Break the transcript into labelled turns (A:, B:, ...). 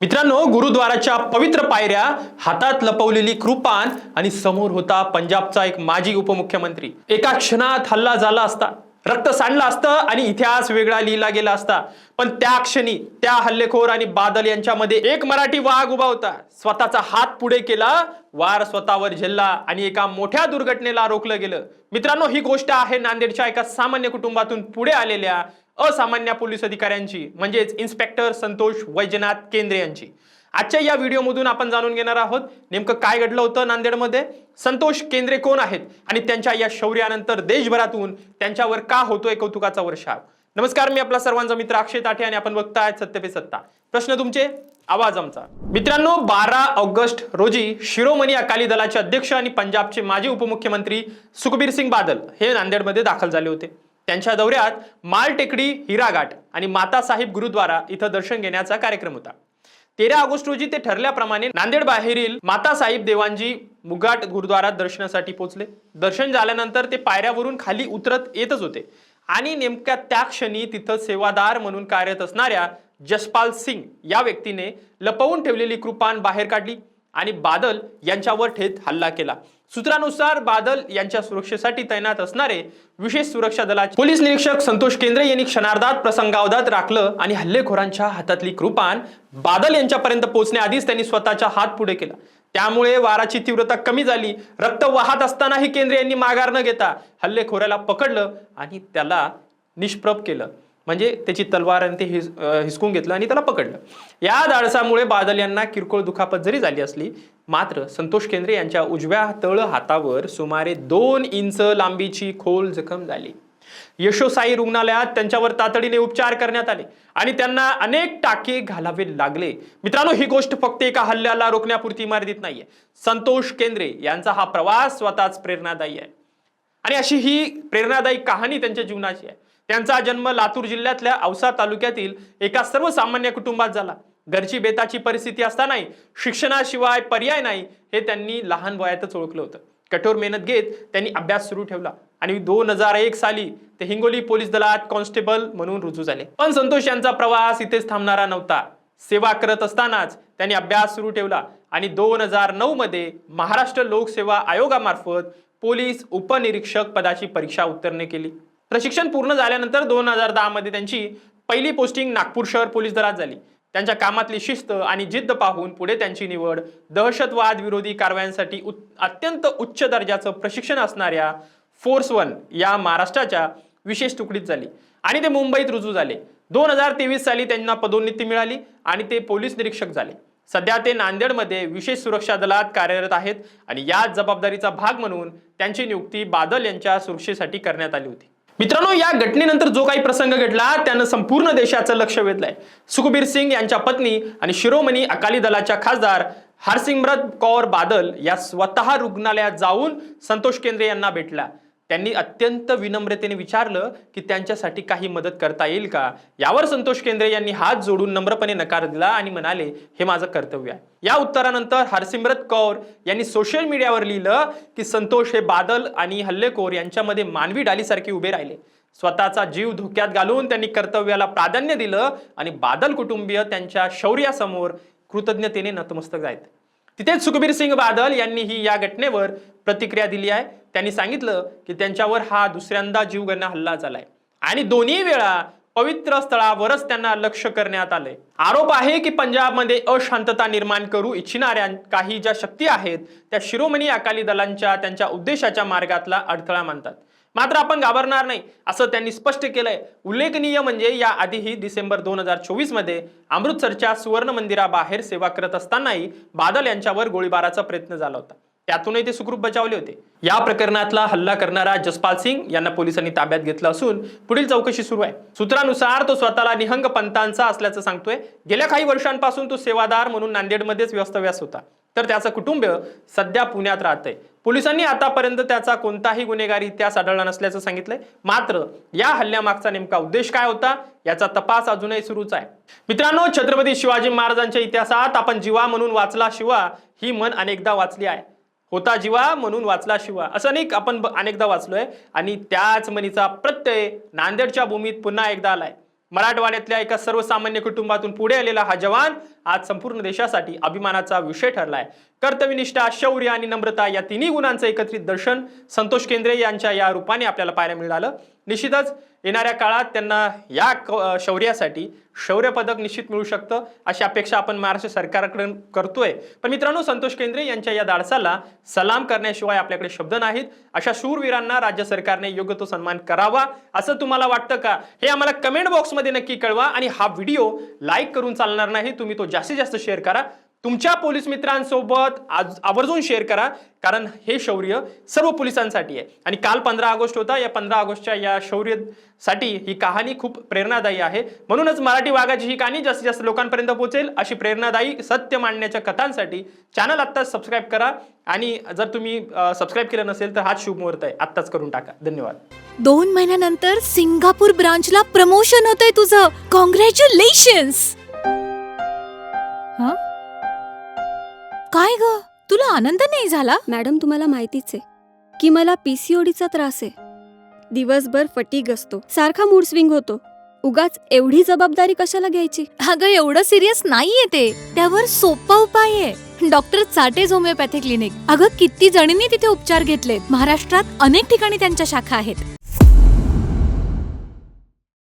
A: मित्रांनो, गुरुद्वाराच्या पवित्र पायऱ्या, हातात लपवलेली कृपान आणि समोर होता पंजाबचा एक माजी उपमुख्यमंत्री। एका क्षणात हल्ला झाला असता, रक्त सांडलं असतं आणि इतिहास वेगळा लिहिला गेला असता। पण त्या क्षणी त्या हल्लेखोर आणि बादल यांच्यामध्ये एक मराठी वाघ उभा होता। स्वतःचा हात पुढे केला, वार स्वतःवर झेलला आणि एका मोठ्या दुर्घटनेला रोखलं गेलं। मित्रांनो, ही गोष्ट आहे नांदेडच्या एका सामान्य कुटुंबातून पुढे आलेल्या असामान्य पोलीस अधिकाऱ्यांची, म्हणजेच इन्स्पेक्टर संतोष वैजनाथ केंद्रे यांची। आजच्या या व्हिडिओमधून आपण जाणून घेणार आहोत नेमकं काय घडलं होतं नांदेडमध्ये, संतोष केंद्रे कोण आहेत आणि त्यांच्या या शौर्यानंतर देशभरातून त्यांच्यावर का होतोय कौतुकाचा वर्षाव। नमस्कार, मी आपला सर्वांचा मित्र अक्षय ताठे आणि आपण बघताय सत्य पे सत्ता। प्रश्न तुमचे, आवाज आमचा। मित्रांनो, 12 ऑगस्ट रोजी शिरोमणी अकाली दलाचे अध्यक्ष आणि पंजाबचे माजी उपमुख्यमंत्री सुखबीर सिंग बादल हे नांदेडमध्ये दाखल झाले होते। त्यांच्या दौऱ्यात माल टेकडी, हिराघाट आणि माता साहिब गुरुद्वारा इथं दर्शन घेण्याचा कार्यक्रम होता। 13 ऑगस्ट रोजी ते ठरल्याप्रमाणे नांदेड बाहेरील माता साहिब देवांजी मुघाट गुरुद्वारात दर्शनासाठी पोहोचले। दर्शन झाल्यानंतर ते पायऱ्यावरून खाली उतरत येतच होते आणि नेमक्या त्या क्षणी तिथं सेवादार म्हणून कार्यरत असणाऱ्या जसपाल सिंग या व्यक्तीने लपवून ठेवलेली कृपान बाहेर काढली आणि बादल यांच्यावर थेट हल्ला केला। सूत्रानुसार बादल यांच्या सुरक्षेसाठी तैनात असणारे विशेष सुरक्षा दलाचे पोलीस निरीक्षक संतोष केंद्रे यांनी क्षणार्धात प्रसंगावधान राखलं आणि हल्लेखोरांच्या हातातली कृपान बादल यांच्यापर्यंत पोहोचण्याआधीच त्यांनी स्वतःचा हात पुढे केला। त्यामुळे वाराची तीव्रता कमी झाली। रक्त वाहत असतानाही केंद्रे यांनी माघार न घेता हल्लेखोराला पकडलं आणि त्याला निष्प्रभ केलं, म्हणजे त्याची तलवार आणि ते हिसकून घेतलं आणि त्याला पकडलं। या धाडसामुळे बादल यांना किरकोळ दुखापत जरी झाली असली, मात्र संतोष केंद्रे यांच्या उजव्या तळ हातावर सुमारे 2 इंच लांबीची खोल जखम झाली। यशोसाई रुग्णालयात त्यांच्यावर तातडीने उपचार करण्यात आले आणि त्यांना अनेक टाके घालावे लागले। मित्रांनो, ही गोष्ट फक्त एका हल्ल्याला रोखण्यापुरती मर्यादित नाहीये। संतोष केंद्रे यांचा हा प्रवास स्वतःच प्रेरणादायी आहे आणि अशी ही प्रेरणादायी कहाणी त्यांच्या जीवनाची आहे। त्यांचा जन्म लातूर जिल्ह्यातल्या औसा तालुक्यातील एका सर्वसामान्य कुटुंबात झाला। घरची बेताची परिस्थिती असतानाही शिक्षणाशिवाय पर्याय नाही हे त्यांनी लहान वयातच ओळखलं होतं। कठोर मेहनत घेत त्यांनी अभ्यास सुरू ठेवला आणि 2001 साली ते हिंगोली पोलीस दलात कॉन्स्टेबल म्हणून रुजू झाले। पण संतोष यांचा प्रवास इथेच थांबणारा नव्हता। सेवा करत असतानाच त्यांनी अभ्यास सुरू ठेवला आणि 2009 मध्ये महाराष्ट्र लोकसेवा आयोगामार्फत पोलीस उपनिरीक्षक पदाची परीक्षा उत्तीर्ण केली। प्रशिक्षण पूर्ण झाल्यानंतर 2010 मध्ये त्यांची पहिली पोस्टिंग नागपूर शहर पोलीस दलात झाली। त्यांच्या कामातली शिस्त आणि जिद्द पाहून पुढे त्यांची निवड दहशतवाद विरोधी कारवायांसाठी अत्यंत उच्च दर्जाचं प्रशिक्षण असणाऱ्या फोर्स 1 या महाराष्ट्राच्या विशेष तुकडीत झाली आणि ते मुंबईत रुजू झाले। 2023 साली त्यांना पदोन्नती मिळाली आणि ते पोलीस निरीक्षक झाले। सध्या ते नांदेडमध्ये विशेष सुरक्षा दलात कार्यरत आहेत आणि या जबाबदारीचा भाग म्हणून त्यांची नियुक्ती बादल यांच्या सुरक्षेसाठी करण्यात आली होती। मित्रांनो, या घटनेनंतर जो काही प्रसंग घडला त्यानं संपूर्ण देशाचं लक्ष वेधलंय। सुखबीर सिंग यांच्या पत्नी आणि शिरोमणी अकाली दलाच्या खासदार हरसिमरत कौर बादल या स्वतः रुग्णालयात जाऊन संतोष केंद्रे यांना भेटला। त्यांनी अत्यंत विनम्रतेने विचारलं की त्यांच्यासाठी काही मदत करता येईल का। यावर संतोष केंद्रे यांनी हात जोडून नम्रपणे नकार दिला आणि म्हणाले, हे माझं कर्तव्य आहे। या उत्तरानंतर हरसिमरत कौर यांनी सोशल मीडियावर लिहिलं की संतोष हे बादल आणि हल्लेखोर यांच्यामध्ये मानवी ढालीसारखे उभे राहिले। स्वतःचा जीव धोक्यात घालून त्यांनी कर्तव्याला प्राधान्य दिलं आणि बादल कुटुंबीय त्यांच्या शौर्यासमोर कृतज्ञतेने नतमस्तक आहेत। तिथेच सुखबीर सिंग बादल यांनीही या घटनेवर प्रतिक्रिया दिली आहे। त्यांनी सांगितलं की त्यांच्यावर हा दुसऱ्यांदा जीवघेणा हल्ला झालाय आणि दोन्ही वेळा पवित्र स्थळावरच त्यांना लक्ष्य करण्यात आले। आरोप आहे की पंजाबमध्ये अशांतता निर्माण करू इच्छिणाऱ्या काही ज्या शक्ती आहेत त्या शिरोमणी अकाली दलांच्या त्यांच्या उद्देशाच्या मार्गातला अडथळा मानतात। मात्र आपण घाबरणार नाही असं त्यांनी स्पष्ट केलंय। उल्लेखनीय म्हणजे या आधीही डिसेंबर 2024 मध्ये अमृतसरच्या सुवर्ण मंदिराबाहेर सेवा करत असतानाही बादल यांच्यावर गोळीबाराचा प्रयत्न झाला होता। त्यातूनही ते सुखरूप बचावले होते। या प्रकरणातला हल्ला करणारा जसपाल सिंग यांना पोलिसांनी ताब्यात घेतलं असून पुढील चौकशी सुरू आहे। सूत्रानुसार तो स्वतःला निहंग पंथांचा असल्याचं सांगतोय। गेल्या काही वर्षांपासून तो सेवादार म्हणून नांदेडमध्येच व्यस्तव्यास होता, तर त्याचं कुटुंब सध्या पुण्यात राहतंय। पोलिसांनी आतापर्यंत त्याचा कोणताही गुन्हेगारी इतिहास आढळला नसल्याचं सांगितलंय। मात्र या हल्ल्यामागचा नेमका उद्देश काय होता याचा तपास अजूनही सुरूच आहे। मित्रांनो, छत्रपती शिवाजी महाराजांच्या इतिहासात आपण जीवा म्हणून वाचला शिवा ही म्हण अनेकदा वाचली आहे। होता जीवा म्हणून वाचला शिवा असं आपण अनेकदा वाचलोय आणि त्याच म्हणीचा प्रत्यय नांदेडच्या भूमीत पुन्हा एकदा आलाय। मराठवाड्यातल्या एका सर्वसामान्य कुटुंबातून पुढे आलेला हा जवान आज संपूर्ण देशासाठी अभिमानाचा विषय ठरलाय. कर्तव्यनिष्ठा, शौर्य आणि नम्रता या तिन्ही गुणांचं एकत्रित दर्शन संतोष केंद्रे यांच्या या रूपाने आपल्याला पाहायला मिळालं. निश्चितच येणाऱ्या काळात त्यांना या शौर्यासाठी शौर्य पदक निश्चित मिळू शकतं अशी अपेक्षा आपण महाराष्ट्र सरकारकडे करतोय. पण मित्रांनो, संतोष केंद्रे यांच्या या धाडसाला सलाम करण्याशिवाय आपल्याकडे शब्द नाहीत. अशा शूरवीरांना राज्य सरकारने योग्य तो सन्मान करावा असं तुम्हाला वाटतं का? हे आम्हाला कमेंट बॉक्समध्ये नक्की कळवा. आणि हा व्हिडिओ लाईक करून चालणार नाही, तुम्ही तो जास्तीत जास्त शेअर करा. तुमच्या पोलीस मित्रांसोबत आवर्जून शेअर करा, कारण हे शौर्य सर्व पोलिसांसाठी आहे. आणि काल 15 ऑगस्ट होता. या 15 ऑगस्टच्या या शौर्यासाठी ही कहाणी खूप प्रेरणादायी आहे. म्हणूनच मराठी वाघाची ही कहाणी जास्तीत जास्त लोकांपर्यंत पोहोचेल अशी प्रेरणादायी सत्य मांडण्याच्या कथांसाठी चॅनल आत्ताच सबस्क्राईब करा. आणि जर तुम्ही सबस्क्राईब केलं नसेल तर हाच शुभ मुहूर्त आहे, आत्ताच करून टाका. धन्यवाद.
B: 2 महिन्यानंतर सिंगापूर ब्रांचला प्रमोशन होतंय तुझं. कॉंग्रॅच्युलेशन्स. काय ग, तुला आनंद नाही झाला?
C: मॅडम, तुम्हाला माहितीच आहे की मला PCODचा त्रास आहे. दिवसभर फटीग असतो, सारखा मूड स्विंग होतो. उगाच एवढी जबाबदारी कशाला घ्यायची?
B: अगं, एवढं सिरियस नाहीये ते. त्यावर सोपा उपाय आहे, डॉक्टर चाटेज होमिओपॅथी क्लिनिक. अगं, किती जणींनी तिथे उपचार घेतलेत. महाराष्ट्रात अनेक ठिकाणी त्यांच्या शाखा आहेत.